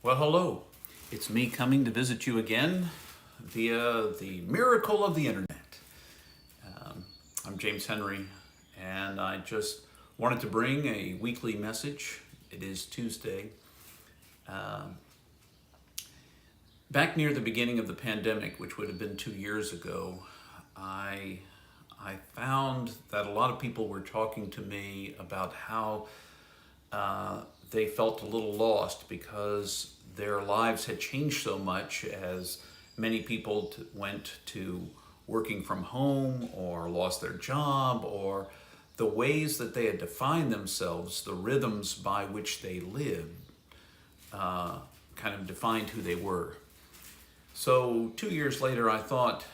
Well, hello. It's me coming to visit you again via the miracle of the internet. I'm James Henry, and I just wanted to bring a weekly message. It is Tuesday. Back near the beginning of the pandemic, which would have been 2 years ago, I I found that a lot of people were talking to me about how they felt a little lost because their lives had changed so much as many people went to working from home or lost their job, or the ways that they had defined themselves, the rhythms by which they lived, kind of defined who they were. So 2 years later, I thought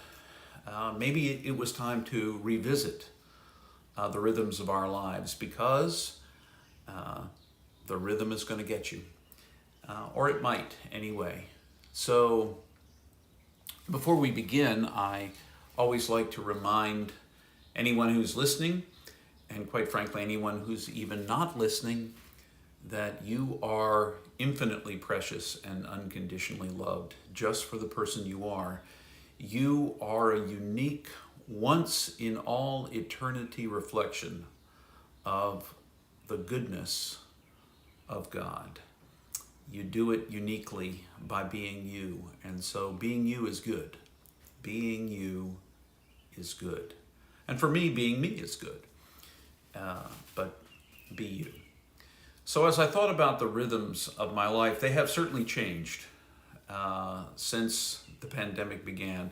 maybe it was time to revisit the rhythms of our lives, because the rhythm is going to get you, or it might anyway. So before we begin, I always like to remind anyone who's listening, and quite frankly, anyone who's even not listening, that you are infinitely precious and unconditionally loved just for the person you are. You are a unique, once in all eternity reflection of the goodness of God. You do it uniquely by being you, and so being you is good. Being you is good. And for me, being me is good. But be you. So as I thought about the rhythms of my life, they have certainly changed since the pandemic began.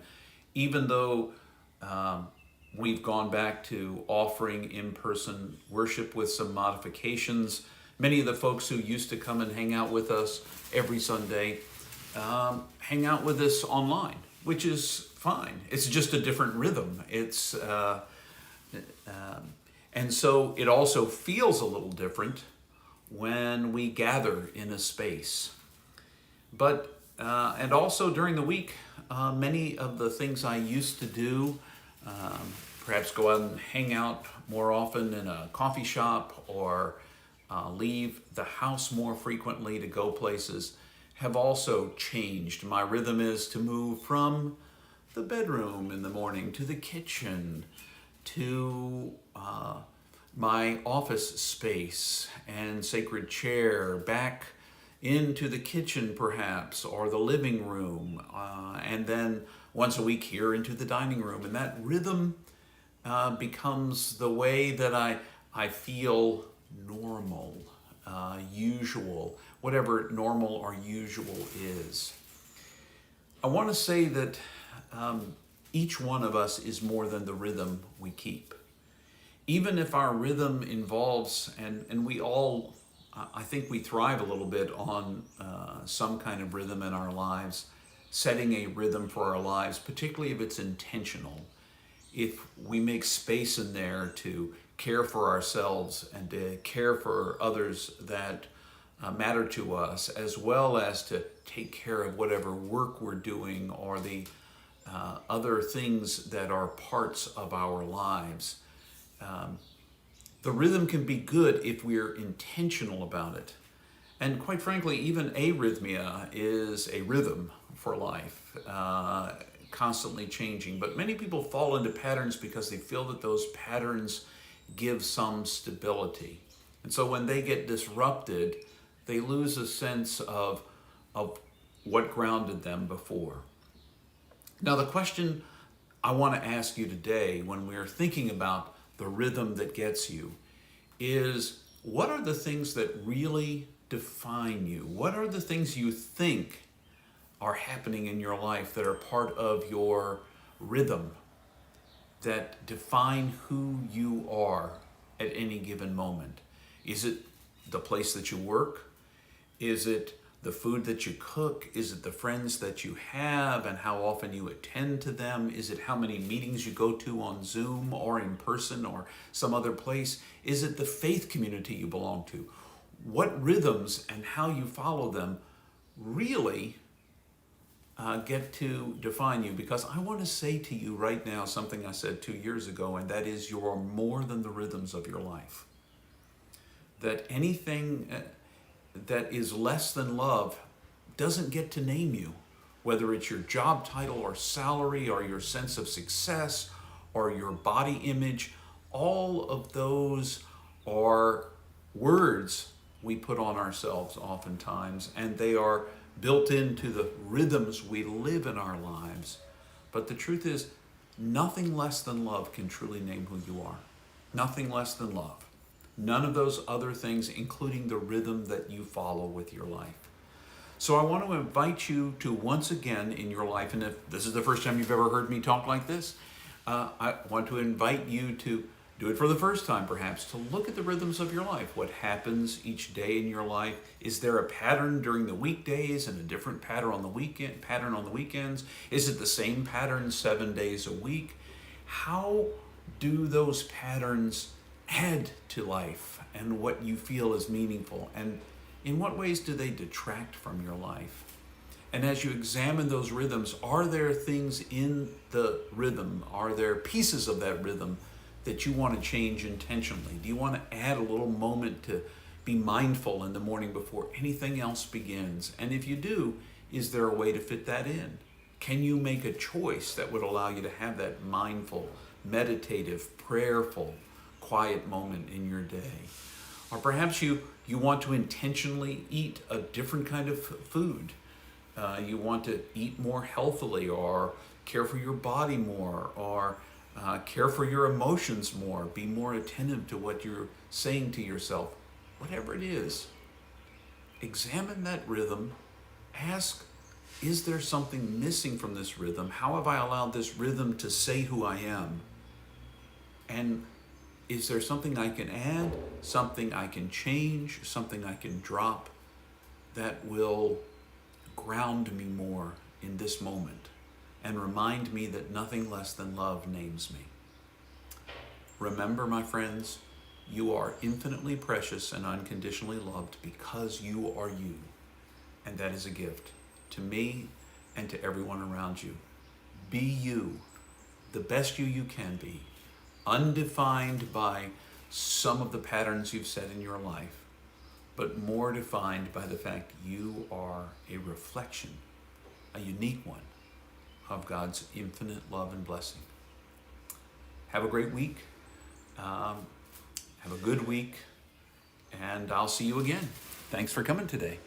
Even though we've gone back to offering in-person worship with some modifications, many of the folks who used to come and hang out with us every Sunday hang out with us online, which is fine. It's just a different rhythm. And so it also feels a little different when we gather in a space. But, and also during the week, many of the things I used to do, perhaps go out and hang out more often in a coffee shop, or leave the house more frequently to go places, have also changed. My rhythm is to move from the bedroom in the morning to the kitchen, to my office space and sacred chair, back into the kitchen perhaps, or the living room, and then once a week here into the dining room. And that rhythm becomes the way that I feel normal, usual, whatever normal or usual is. I want to say that each one of us is more than the rhythm we keep. Even if our rhythm involves, and we all, I think we thrive a little bit on some kind of rhythm in our lives, setting a rhythm for our lives, particularly if it's intentional. If we make space in there to care for ourselves and to care for others that matter to us, as well as to take care of whatever work we're doing, or the other things that are parts of our lives. The rhythm can be good if we're intentional about it. And quite frankly, even arrhythmia is a rhythm for life, constantly changing. But many people fall into patterns because they feel that those patterns give some stability. And so when they get disrupted, they lose a sense of what grounded them before. Now, the question I want to ask you today, when we're thinking about the rhythm that gets you, is what are the things that really define you? What are the things you think are happening in your life that are part of your rhythm, that define who you are at any given moment? Is it the place that you work? Is it the food that you cook? Is it the friends that you have and how often you attend to them? Is it how many meetings you go to on Zoom or in person or some other place? Is it the faith community you belong to? What rhythms and how you follow them really get to define you? Because I want to say to you right now something I said 2 years ago, and that is, you're more than the rhythms of your life. That anything that is less than love doesn't get to name you, whether it's your job title or salary or your sense of success or your body image. All of those are words we put on ourselves oftentimes, and they are built into the rhythms we live in our lives. But the truth is, nothing less than love can truly name who you are. Nothing less than love. None of those other things, including the rhythm that you follow with your life. So I want to invite you to once again in your life, and if this is the first time you've ever heard me talk like this, I want to invite you to do it for the first time perhaps, to look at the rhythms of your life. What happens each day in your life? Is there a pattern during the weekdays and a different pattern on the weekends? Is it the same pattern 7 days a week? How do those patterns add to life and what you feel is meaningful? And in what ways do they detract from your life? And as you examine those rhythms, are there things in the rhythm? Are there pieces of that rhythm that you want to change intentionally? Do you want to add a little moment to be mindful in the morning before anything else begins? And if you do, is there a way to fit that in? Can you make a choice that would allow you to have that mindful, meditative, prayerful, quiet moment in your day? Or perhaps you want to intentionally eat a different kind of food. You want to eat more healthily, or care for your body more, or care for your emotions more, be more attentive to what you're saying to yourself. Whatever it is, examine that rhythm. Ask, is there something missing from this rhythm? How have I allowed this rhythm to say who I am? And is there something I can add, something I can change, something I can drop that will ground me more in this moment and remind me that nothing less than love names me? Remember, my friends, you are infinitely precious and unconditionally loved because you are you. And that is a gift to me and to everyone around you. Be you, the best you can be, undefined by some of the patterns you've set in your life, but more defined by the fact you are a reflection, a unique one, of God's infinite love and blessing. Have a great week. Have a good week, and I'll see you again. Thanks for coming today.